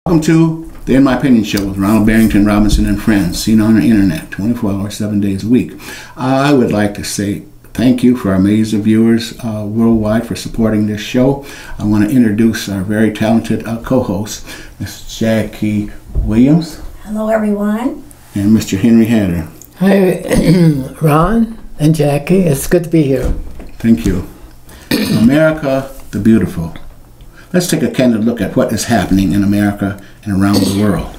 Welcome to the In My Opinion Show with Ronald Barrington Robinson and friends, seen on the internet 24 hours, 7 days a week. I would like to say thank you for our millions of viewers worldwide for supporting this show. I want to introduce our very talented co-host, Ms. Jackie Williams. Hello, everyone. And Mr. Henry Hatter. Hi, Ron and Jackie. It's good to be here. Thank you. America the Beautiful. Let's take a candid look at what is happening in America and around the world.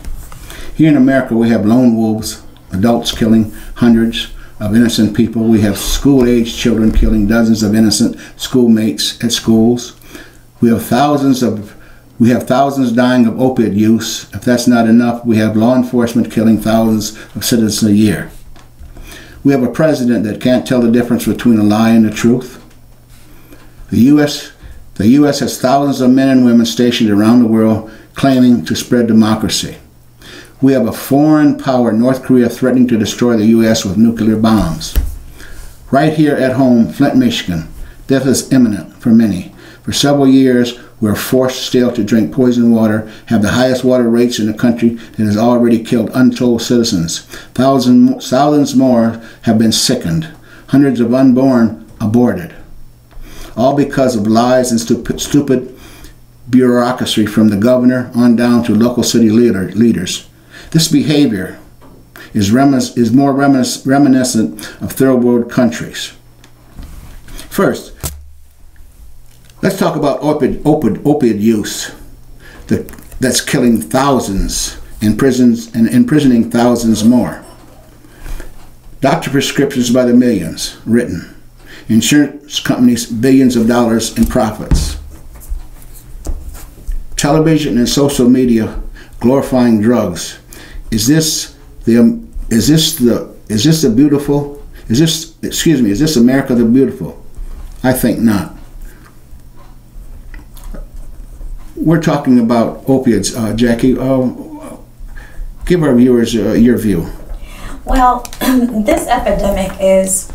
Here in America, we have lone wolves, adults killing hundreds of innocent people. We have school-aged children killing dozens of innocent schoolmates at schools. We have thousands dying of opiate use. If that's not enough, we have law enforcement killing thousands of citizens a year. We have a president that can't tell the difference between a lie and the truth. The U.S. has thousands of men and women stationed around the world claiming to spread democracy. We have a foreign power, North Korea, threatening to destroy the U.S. with nuclear bombs. Right here at home, Flint, Michigan, death is imminent for many. For several years, we're forced still to drink poison water, have the highest water rates in the country that has already killed untold citizens. Thousands more have been sickened. Hundreds of unborn aborted. All because of lies and stupid bureaucracy from the governor on down to local city leaders. This behavior is more reminiscent of third world countries. First, let's talk about opiate use that's killing thousands in prisons and imprisoning thousands more. Doctor prescriptions by the millions written. Insurance companies billions of dollars in profits. Television and social media glorifying drugs. Is this America the Beautiful? I think not. We're talking about opiates, Jackie. Give our viewers your view. Well, this epidemic is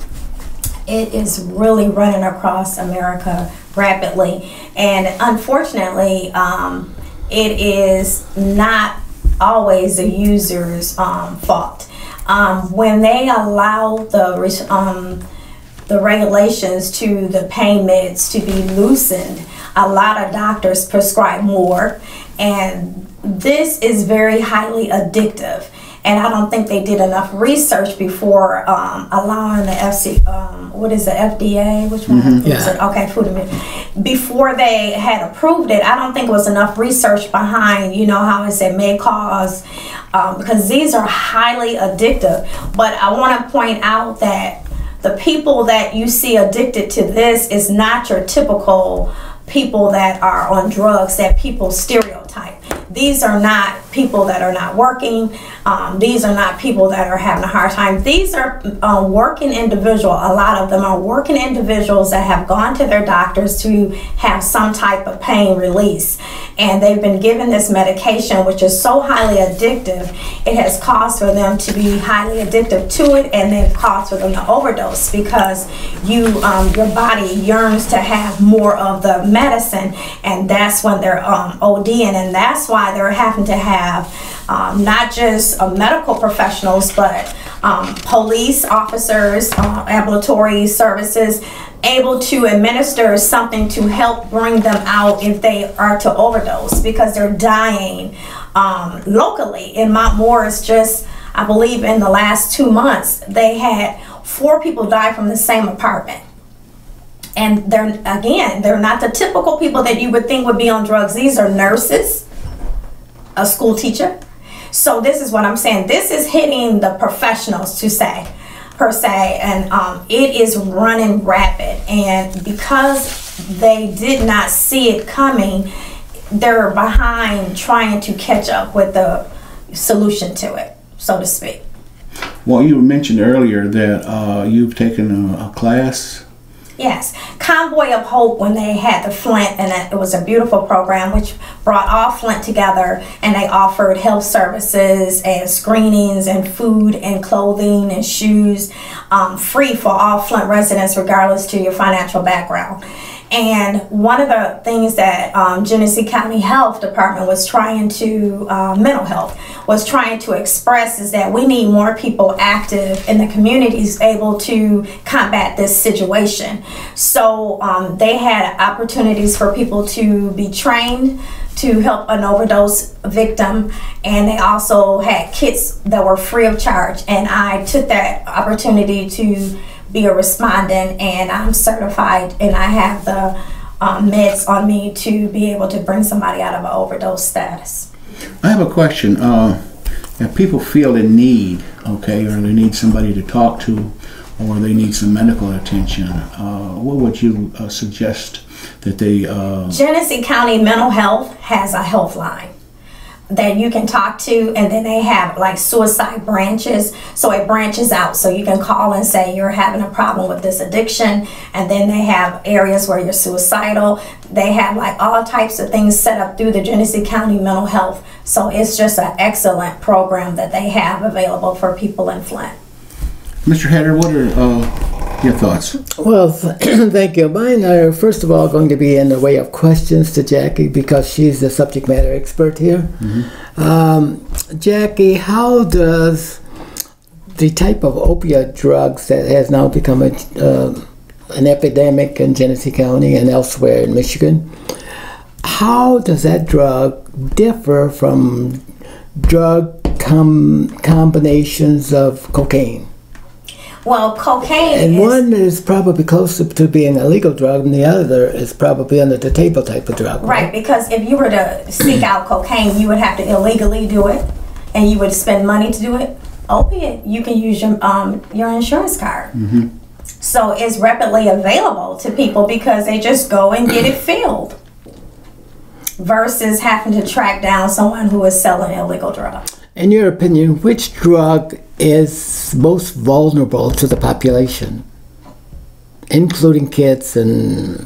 really running across America rapidly, and unfortunately, it is not always the user's fault. When they allow the regulations to the pain meds to be loosened, a lot of doctors prescribe more, and this is very highly addictive. And I don't think they did enough research before allowing the FDA? Which one? Mm-hmm. Yeah. Okay, Food and before they had approved it, I don't think it was enough research behind, how it said may cause, because these are highly addictive. But I want to point out that the people that you see addicted to this is not your typical people that are on drugs that people stereotype. These are not people that are not working. These are not people that are having a hard time. These are working individuals. A lot of them are working individuals that have gone to their doctors to have some type of pain release. And they've been given this medication, which is so highly addictive, it has caused for them to be highly addictive to it, and then caused for them to overdose because your body yearns to have more of the medicine, and that's when they're ODing, and that's why they're having to have not just medical professionals, but police officers, ambulatory services, able to administer something to help bring them out if they are to overdose, because they're dying locally. In Mount Morris, just I believe in the last 2 months, they had 4 people die from the same apartment. And they're not the typical people that you would think would be on drugs. These are nurses, a school teacher. So this is what I'm saying. This is hitting the professionals per se, and it is running rapid. And because they did not see it coming, they're behind trying to catch up with the solution to it, so to speak. Well, you mentioned earlier that you've taken a class. Yes, Convoy Up Hope, when they had the Flint, and it was a beautiful program which brought all Flint together, and they offered health services and screenings and food and clothing and shoes free for all Flint residents regardless to your financial background. And one of the things that Genesee County Health Department was trying to, mental health, was trying to express is that we need more people active in the communities able to combat this situation. So they had opportunities for people to be trained to help an overdose victim, and they also had kits that were free of charge. And I took that opportunity to be a respondent, and I'm certified, and I have the meds on me to be able to bring somebody out of an overdose status. I have a question. If people feel in need, okay, or they need somebody to talk to, or they need some medical attention, what would you suggest that they... Genesee County Mental Health has a health line that you can talk to, and then they have like suicide branches, so it branches out, so you can call and say you're having a problem with this addiction, and then they have areas where you're suicidal. They have like all types of things set up through the Genesee County Mental Health, so it's just an excellent program that they have available for people in Flint. Mr. Hatter, what are your thoughts? Well, thank you. Mine are, first of all, going to be in the way of questions to Jackie, because she's the subject matter expert here. Mm-hmm. Jackie, how does the type of opioid drugs that has now become an epidemic in Genesee County and elsewhere in Michigan, how does that drug differ from drug combinations of cocaine? Well, cocaine and one is probably closer to being a legal drug, and the other is probably under the table type of drug. Right, because if you were to seek out cocaine, you would have to illegally do it, and you would spend money to do it. Opiate, you can use your insurance card. Mm-hmm. So it's rapidly available to people because they just go and get it filled, versus having to track down someone who is selling illegal drugs. In your opinion, which drug is most vulnerable to the population, including kids and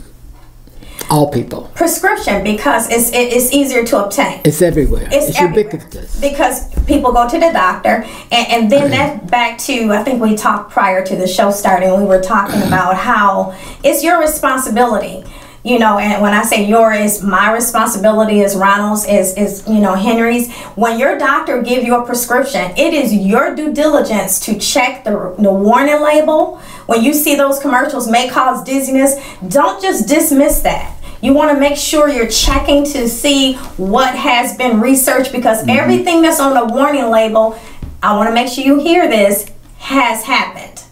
all people? Prescription, because it's easier to obtain. It's everywhere. It's everywhere. Ubiquitous. Because people go to the doctor, and then that back to, I think we talked prior to the show starting, we were talking about how it's your responsibility. You know, and when I say yours, my responsibility is Ronald's, is you know, Henry's. When your doctor give you a prescription, it is your due diligence to check the warning label. When you see those commercials, may cause dizziness, don't just dismiss that. You want to make sure you're checking to see what has been researched, because everything that's on the warning label, I want to make sure you hear this, has happened.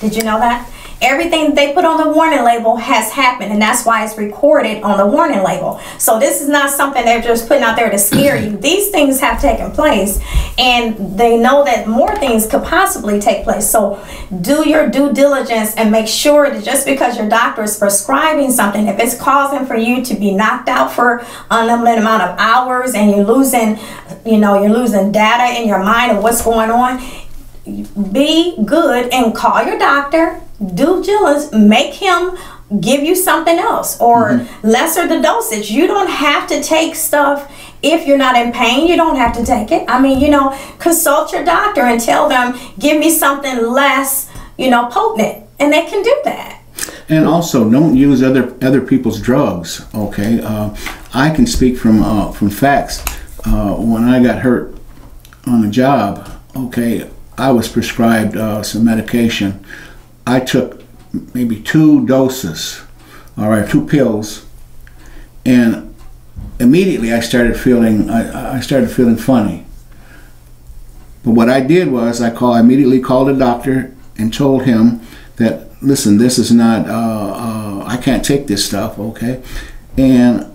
Did you know that? Everything they put on the warning label has happened, and that's why it's recorded on the warning label. So this is not something they're just putting out there to scare you. These things have taken place, and they know that more things could possibly take place. So do your due diligence and make sure that just because your doctor is prescribing something, if it's causing for you to be knocked out for unlimited amount of hours, and you're losing, you know, you're losing data in your mind of what's going on, be good and call your doctor. Due diligence, make him give you something else, or lesser the dosage. You don't have to take stuff if you're not in pain. You don't have to take it. I mean, you know, consult your doctor and tell them, give me something less, you know, potent, and they can do that. And also, don't use other people's drugs. Okay, I can speak from facts. When I got hurt on the job, okay, I was prescribed some medication. I took maybe 2 doses, all right, 2 pills, and immediately I started feeling funny. But what I did was I immediately called the doctor and told him that, listen, this is not, I can't take this stuff, okay? And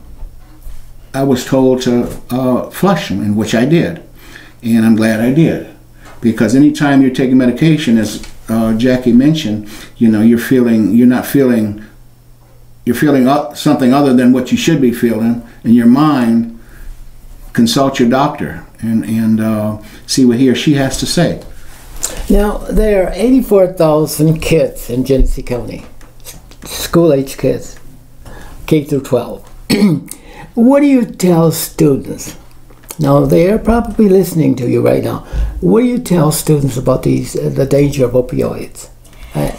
I was told to flush them, in which I did, and I'm glad I did, because anytime you're taking medication, as Jackie mentioned, you know, you're feeling something other than what you should be feeling in your mind. Consult your doctor and see what he or she has to say. Now, there are 84,000 kids in Genesee County, school-age kids, K through 12. What do you tell students? Now, they're probably listening to you right now. What do you tell students about the danger of opioids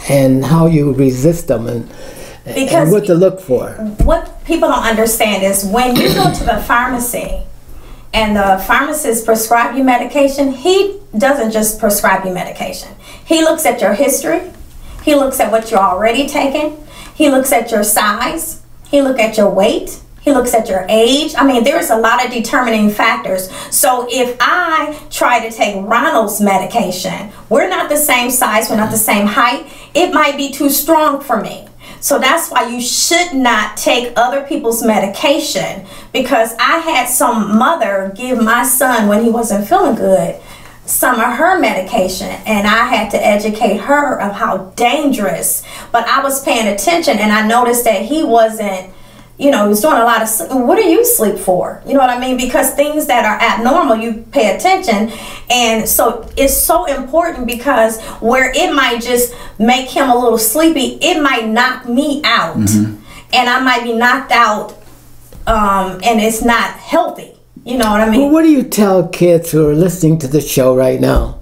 and how you resist them Because and what to look for. What people don't understand is when you go to the pharmacy and the pharmacist prescribe you medication, he doesn't just prescribe you medication. He looks at your history. He looks at what you're already taking. He looks at your size. He looks at your weight. He looks at your age. I mean, there's a lot of determining factors. So if I try to take Ronald's medication, we're not the same size, we're not the same height, it might be too strong for me. So that's why you should not take other people's medication, because I had some mother give my son, when he wasn't feeling good, some of her medication, and I had to educate her of how dangerous. But I was paying attention, and I noticed that he wasn't, you know, he was doing a lot of sleep. What do you sleep for? You know what I mean? Because things that are abnormal, you pay attention. And so it's so important, because where it might just make him a little sleepy, it might knock me out. And I might be knocked out, and it's not healthy. You know what I mean? Well, what do you tell kids who are listening to the show right now,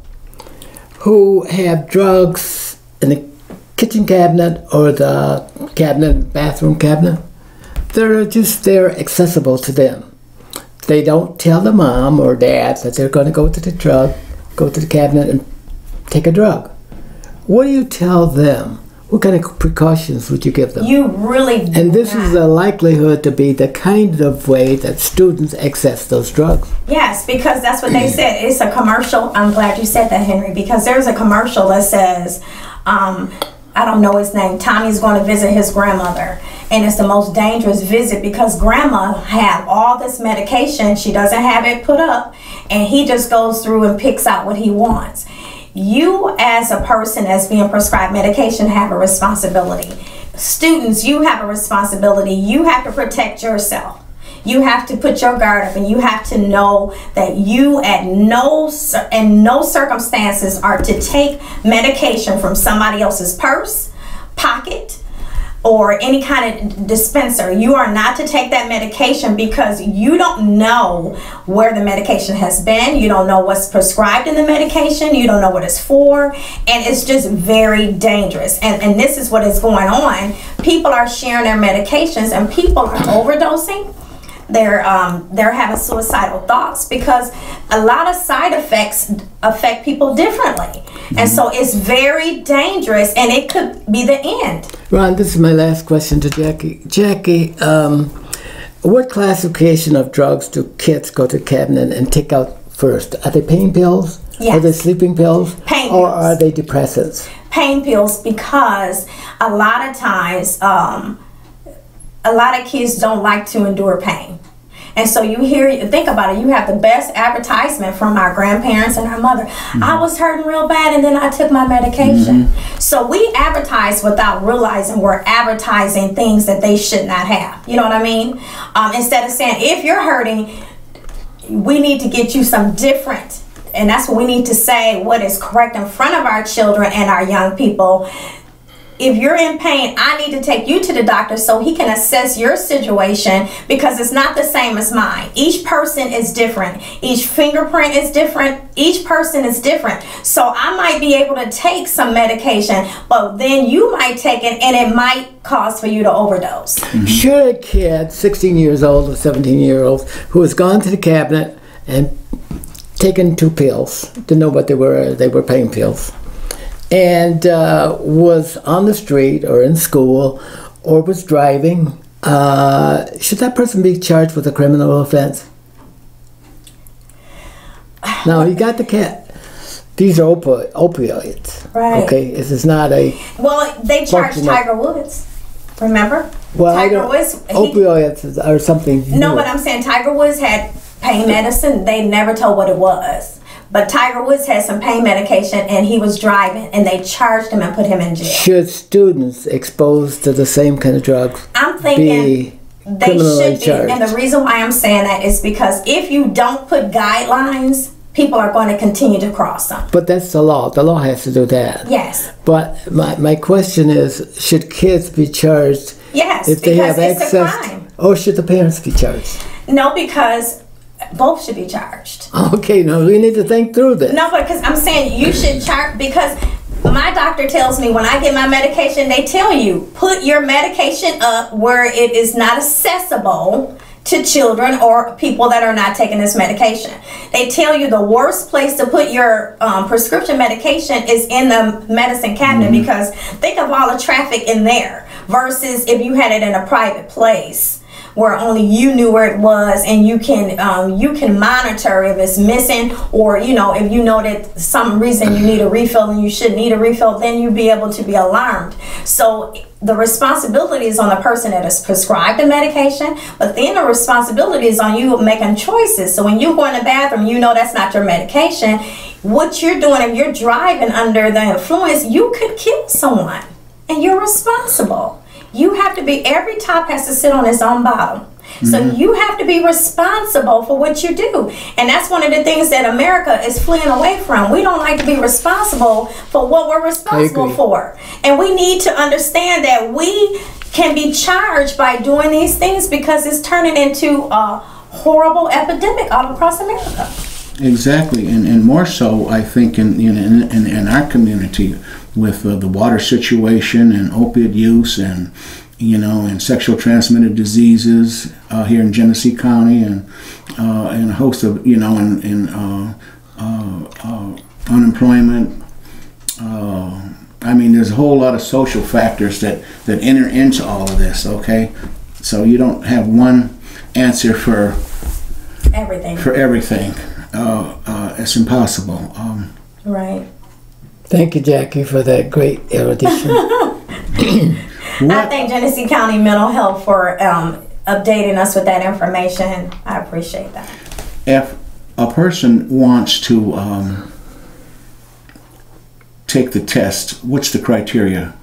who have drugs in the kitchen cabinet or the cabinet, bathroom cabinet? They're just there, accessible to them. They don't tell the mom or dad that they're going to go to the cabinet and take a drug. What do you tell them? What kind of precautions would you give them? You really do. And this is a likelihood to be the kind of way that students access those drugs. Yes, because that's what they said. It's a commercial. I'm glad you said that, Henry, because there's a commercial that says, I don't know his name, Tommy's going to visit his grandmother. And it's the most dangerous visit, because grandma have all this medication. She doesn't have it put up, and he just goes through and picks out what he wants. You, as a person that's being prescribed medication, have a responsibility. Students, you have a responsibility. You have to protect yourself. You have to put your guard up, and you have to know that you in no circumstances are to take medication from somebody else's purse, pocket, or any kind of dispenser. You are not to take that medication, because you don't know where the medication has been. You don't know what's prescribed in the medication. You don't know what it's for. And it's just very dangerous. And this is what is going on. People are sharing their medications, and people are overdosing. They're having suicidal thoughts, because a lot of side effects affect people differently. And so it's very dangerous, and it could be the end. Ron, this is my last question to Jackie. Jackie, what classification of drugs do kids go to the cabinet and take out first? Are they pain pills? Yes. Are they sleeping pills? Pain or pills. Are they depressants? Pain pills, because a lot of times, a lot of kids don't like to endure pain. And so think about it, you have the best advertisement from our grandparents and our mother. I was hurting real bad, and then I took my medication. So we advertise without realizing we're advertising things that they should not have. You know what I mean? Instead of saying, if you're hurting, we need to get you some different. And that's what we need to say, what is correct in front of our children and our young people. If you're in pain, I need to take you to the doctor so he can assess your situation, because it's not the same as mine. Each person is different. Each fingerprint is different. Each person is different. So I might be able to take some medication, but then you might take it, and it might cause for you to overdose. Should a kid, 16 years old or 17-year-old, who has gone to the cabinet and taken 2 pills, didn't know what they were pain pills, and was on the street or in school or was driving, should that person be charged with a criminal offense? Now, you got the cat. These are opioids. Right. Okay, this is not a... Well, they charged Tiger Woods. Remember? Well, Tiger Woods. Opioids are something... No, but I'm saying Tiger Woods had pain medicine. They never told what it was. But Tiger Woods had some pain medication, and he was driving, and they charged him and put him in jail. Should students exposed to the same kind of drugs I'm thinking they should be. And the reason why I'm saying that is because if you don't put guidelines, people are going to continue to cross them. But that's the law. The law has to do that. Yes. But my question is, should kids be charged if they have access? It's a crime. Or should the parents be charged? No, because both should be charged. Okay, no, we need to think through this. No, because I'm saying you should charge, because My doctor tells me when I get my medication, they tell you, put your medication up where it is not accessible to children or people that are not taking this medication. They tell you the worst place to put your prescription medication is in the medicine cabinet, because think of all the traffic in there versus if you had it in a private place where only you knew where it was, and you can monitor if it's missing, or if you know that some reason you need a refill and you should need a refill, then you'll be able to be alarmed. So the responsibility is on the person that is prescribed the medication, but then the responsibility is on you making choices. So when you go in the bathroom, you know that's not your medication. What you're doing, if you're driving under the influence, you could kill someone, and you're responsible. You have to be, every top has to sit on its own bottom. So you have to be responsible for what you do. And that's one of the things that America is fleeing away from. We don't like to be responsible for what we're responsible for. And we need to understand that we can be charged by doing these things, because it's turning into a horrible epidemic all across America. Exactly, and more so, I think, in our community, with the water situation and opiate use, and and sexual transmitted diseases here in Genesee County, and a host of unemployment. I mean, there's a whole lot of social factors that enter into all of this. Okay, so you don't have one answer for everything. It's impossible. Right. Thank you, Jackie, for that great erudition. I thank Genesee County Mental Health for updating us with that information. I appreciate that. If a person wants to take the test, what's the criteria?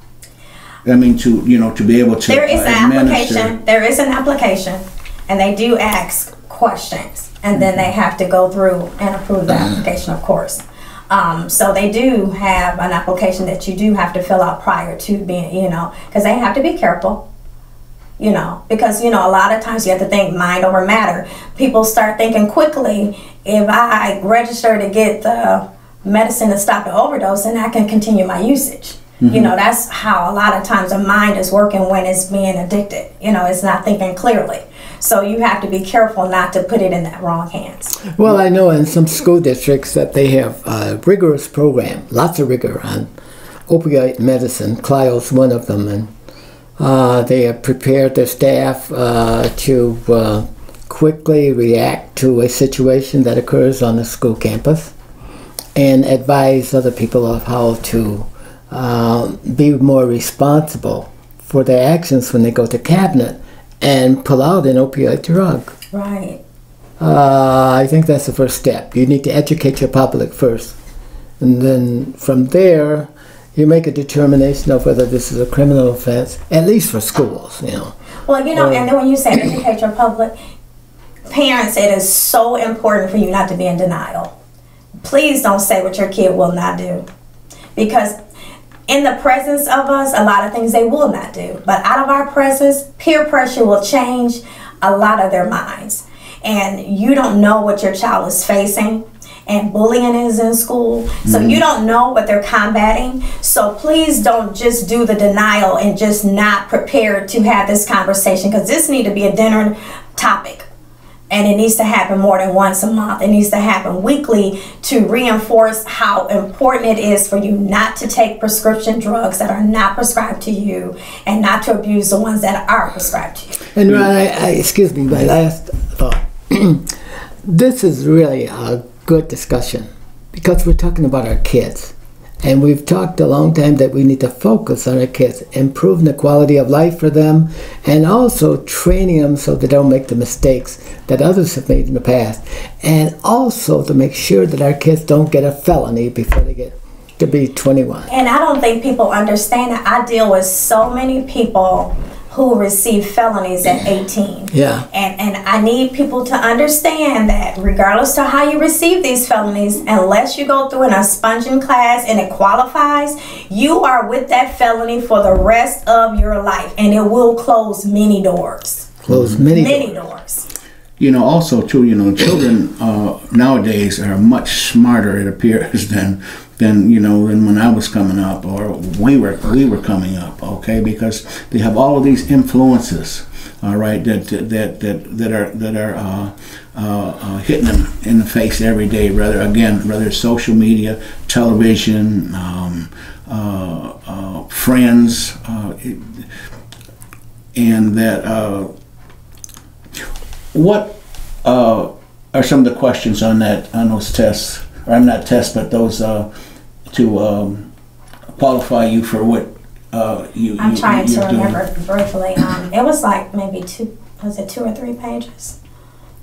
I mean, to be able to there is an application. There is an application, and they do ask questions, and then they have to go through and approve the application, of course. So they do have an application that you do have to fill out prior to being, because they have to be careful, because, a lot of times you have to think mind over matter. People start thinking quickly, if I register to get the medicine to stop the overdose, then I can continue my usage. That's how a lot of times the mind is working when it's being addicted. It's not thinking clearly. So you have to be careful not to put it in the wrong hands. Well, I know in some school districts that they have a rigorous program, lots of rigor on opioid medicine. Clio's one of them, and they have prepared their staff to quickly react to a situation that occurs on the school campus, and advise other people of how to be more responsible for their actions when they go to cabinet and pull out an opioid drug. Right. I think that's the first step. You need to educate your public first. And then from there, you make a determination of whether this is a criminal offense, at least for schools, Well, and then when you say educate your public, parents, it is so important for you not to be in denial. Please don't say what your kid will not do. Because in the presence of us, a lot of things they will not do. But out of our presence, peer pressure will change a lot of their minds. And you don't know what your child is facing. And bullying is in school. So you don't know what they're combating. So please don't just do the denial and just not prepared to have this conversation. Because this needs to be a dinner topic. And it needs to happen more than once a month. It needs to happen weekly to reinforce how important it is for you not to take prescription drugs that are not prescribed to you, and not to abuse the ones that are prescribed to you. And Ron, excuse me, my last thought. This is really a good discussion, because we're talking about our kids. And we've talked a long time that we need to focus on our kids, improving the quality of life for them, and also training them so they don't make the mistakes that others have made in the past. And also to make sure that our kids don't get a felony before they get to be 21. And I don't think people understand that. I deal with so many people who receive felonies at 18. Yeah. And I need people to understand that regardless to how you receive these felonies, unless you go through an expunging class and it qualifies, you are with that felony for the rest of your life, and it will close many doors. Close many doors. Also too, children nowadays are much smarter, it appears, than than than when I was coming up, or we were coming up. Okay, because they have all of these influences. All right, that are hitting them in the face every day. Whether it's social media, television, friends, and that. What are some of the questions on those tests, or not tests, but those to qualify you for what I'm trying to remember briefly. It was like maybe 2 or 3 pages.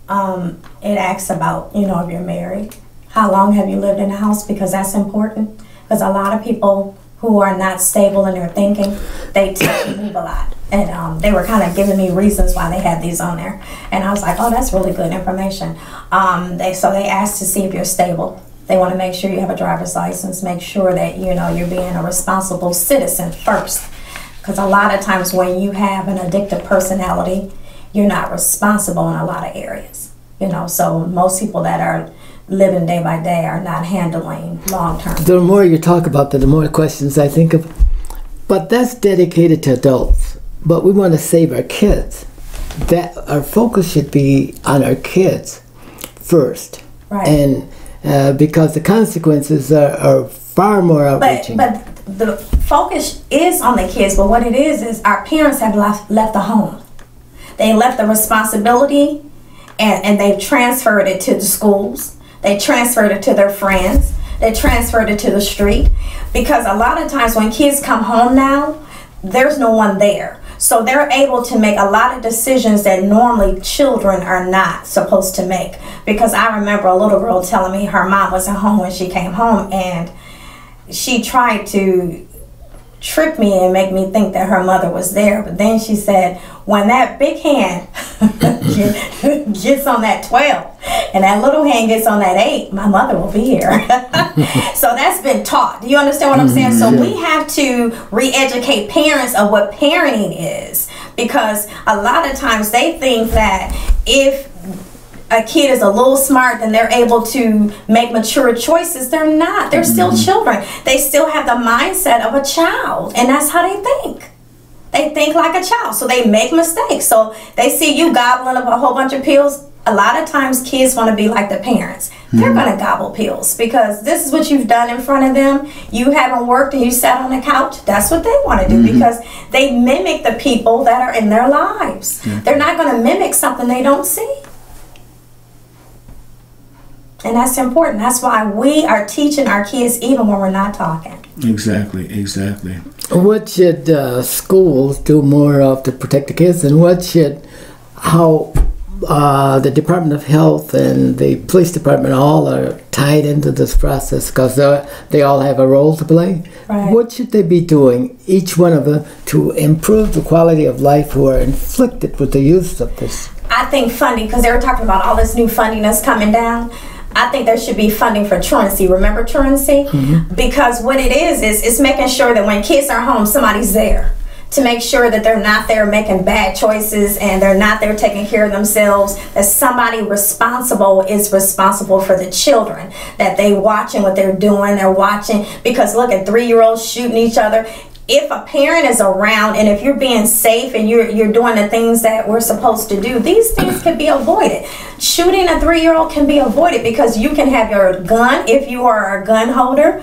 It asks about, if you're married, how long have you lived in the house, because that's important. Because a lot of people who are not stable in their thinking, they tend to move a lot. And they were kind of giving me reasons why they had these on there. And I was like, oh, that's really good information. So they asked to see if you're stable. They want to make sure you have a driver's license, make sure that, you're being a responsible citizen first. Because a lot of times when you have an addictive personality, you're not responsible in a lot of areas. So most people that are living day by day are not handling long term. The more you talk about that, the more questions I think of. But that's dedicated to adults. But we want to save our kids. That our focus should be on our kids first. Right. And because the consequences are far more outreaching. But the focus is on the kids. But what it is our parents have left the home. They left the responsibility, and they've transferred it to the schools. They transferred it to their friends. They transferred it to the street. Because a lot of times when kids come home now, there's no one there. So they're able to make a lot of decisions that normally children are not supposed to make. Because I remember a little girl telling me her mom wasn't home when she came home, and she tried to trick me and make me think that her mother was there. But then she said, when that big hand gets on that 12 and that little hand gets on that 8, my mother will be here. So that's been taught. Do you understand what I'm saying? So we have to re-educate parents of what parenting is, because a lot of times they think that if a kid is a little smart, then they're able to make mature choices. They're not. They're still children. They still have the mindset of a child, and that's how they think. They think like a child, so they make mistakes. So they see you gobbling up a whole bunch of pills. A lot of times kids want to be like the parents. They're going to gobble pills because this is what you've done in front of them. You haven't worked and you sat on the couch. That's what they want to do because they mimic the people that are in their lives. They're not going to mimic something they don't see. And that's important. That's why we are teaching our kids even when we're not talking. Exactly, exactly. What should schools do more of to protect the kids, and how the Department of Health and the police department all are tied into this process because they all have a role to play? Right. What should they be doing, each one of them, to improve the quality of life who are inflicted with the use of this? I think funding, because they were talking about all this new funding that's coming down. I think there should be funding for truancy. Remember truancy? Because what it is it's making sure that when kids are home, somebody's there to make sure that they're not there making bad choices and they're not there taking care of themselves, that somebody responsible is responsible for the children, that they watching what they're doing, they're watching, because look at 3-year-olds shooting each other. If a parent is around and if you're being safe and you're doing the things that we're supposed to do, these things can be avoided. Shooting a 3-year-old can be avoided because you can have your gun, if you are a gun holder,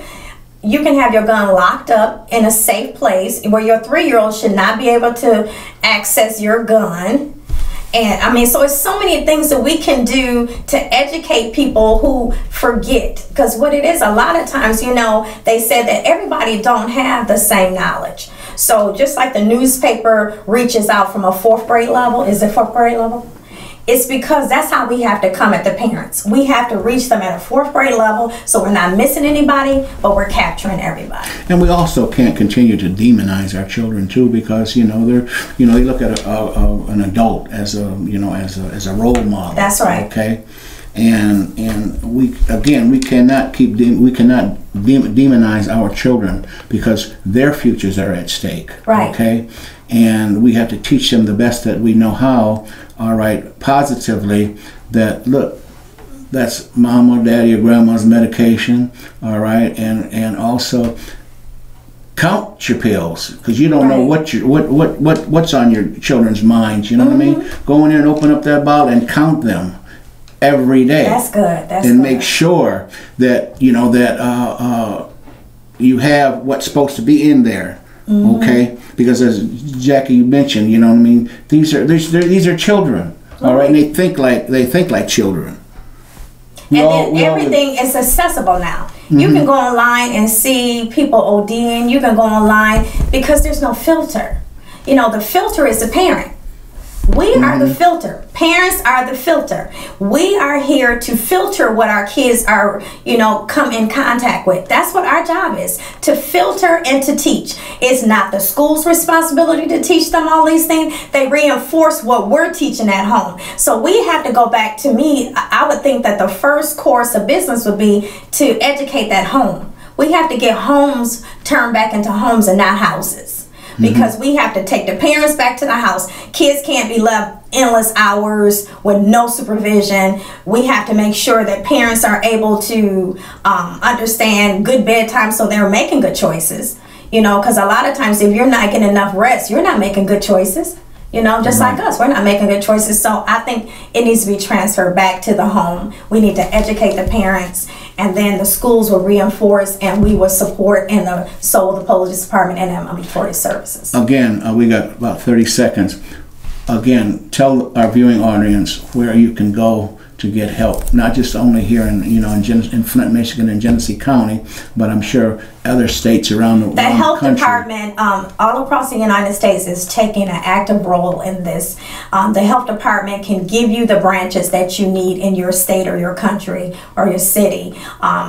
you can have your gun locked up in a safe place where your 3-year-old should not be able to access your gun. And I mean, so it's so many things that we can do to educate people who forget. Because what it is, a lot of times, they said that everybody don't have the same knowledge. So just like the newspaper reaches out from a 4th grade level, is it 4th grade level? It's because that's how we have to come at the parents. We have to reach them at a 4th grade level, so we're not missing anybody, but we're capturing everybody. And we also can't continue to demonize our children too, because they look at an adult as a role model. That's right. Okay, and we cannot demonize our children because their futures are at stake. Right. Okay, and we have to teach them the best that we know how. All right, positively, that look, that's mom or daddy or grandma's medication, all right, and also count your pills, because you don't know what's on your children's minds. You know what I mean? Go in there and open up that bottle and count them every day. That's good. That's and good. Make sure that you know that you have what's supposed to be in there. Okay, because as Jackie mentioned, you know what I mean. These are children. All right, and they think like children. And then everything is accessible now. You can go online and see people ODing. You can go online because there's no filter. You know, the filter is the parent. We are the filter. Parents are the filter. We are here to filter what our kids are, you know, come in contact with. That's what our job is, to filter and to teach. It's not the school's responsibility to teach them all these things. They reinforce what we're teaching at home. So we have to go back. To me, I would think that the first course of business would be to educate that home. We have to get homes turned back into homes and not houses. Because we have to take the parents back to the house. Kids can't be left endless hours with no supervision. We have to make sure that parents are able to understand good bedtime so they're making good choices. You know, because a lot of times if you're not getting enough rest, you're not making good choices. You know, just like us, we're not making good choices. So I think it needs to be transferred back to the home. We need to educate the parents, and then the schools will reinforce, and we will support, and so will the police department and ambulatory services. Again, we got about 30 seconds. Again, tell our viewing audience where you can go to get help, not just only here in Flint, Michigan, and Genesee County, but I'm sure other states around the country. The health department all across the United States is taking an active role in this. The health department can give you the branches that you need in your state or your country or your city.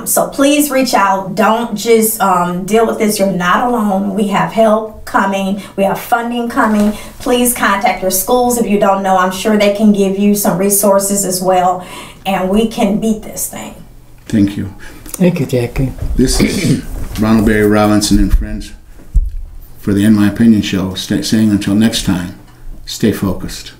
So please reach out. Don't just deal with this. You're not alone. We have help coming. We have funding coming. Please contact your schools if you don't know. I'm sure they can give you some resources as well, and we can beat this thing. Thank you. Thank you, Jackie. This is Ronald Berry Robinson and friends for the In My Opinion show, saying until next time, stay focused.